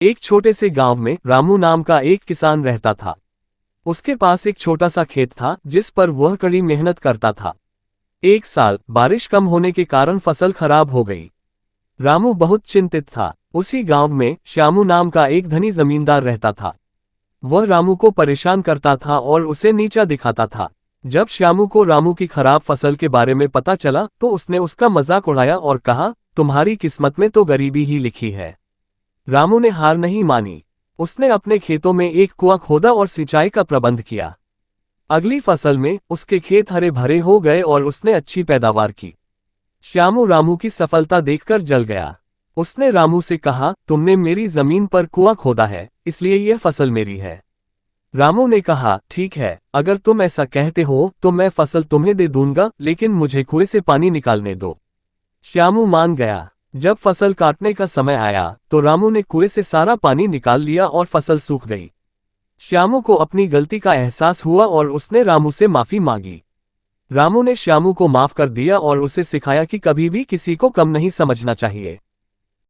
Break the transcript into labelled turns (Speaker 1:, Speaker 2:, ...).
Speaker 1: एक छोटे से गांव में रामू नाम का एक किसान रहता था। उसके पास एक छोटा सा खेत था जिस पर वह कड़ी मेहनत करता था। एक साल बारिश कम होने के कारण फसल खराब हो गई। रामू बहुत चिंतित था। उसी गांव में श्यामू नाम का एक धनी जमींदार रहता था। वह रामू को परेशान करता था और उसे नीचा दिखाता था। जब श्यामू को रामू की खराब फसल के बारे में पता चला तो उसने उसका मजाक उड़ाया और कहा, तुम्हारी किस्मत में तो गरीबी ही लिखी है। रामू ने हार नहीं मानी। उसने अपने खेतों में एक कुआं खोदा और सिंचाई का प्रबंध किया। अगली फसल में उसके खेत हरे भरे हो गए और उसने अच्छी पैदावार की। श्यामू रामू की सफलता देखकर जल गया। उसने रामू से कहा, तुमने मेरी जमीन पर कुआं खोदा है, इसलिए यह फसल मेरी है। रामू ने कहा, ठीक है, अगर तुम ऐसा कहते हो तो मैं फसल तुम्हें दे दूंगा, लेकिन मुझे कुएं से पानी निकालने दो। श्यामू मान गया। जब फसल काटने का समय आया तो रामू ने कुएं से सारा पानी निकाल लिया और फसल सूख गई। श्यामू को अपनी गलती का एहसास हुआ और उसने रामू से माफी मांगी। रामू ने श्यामू को माफ कर दिया और उसे सिखाया कि कभी भी किसी को कम नहीं समझना चाहिए।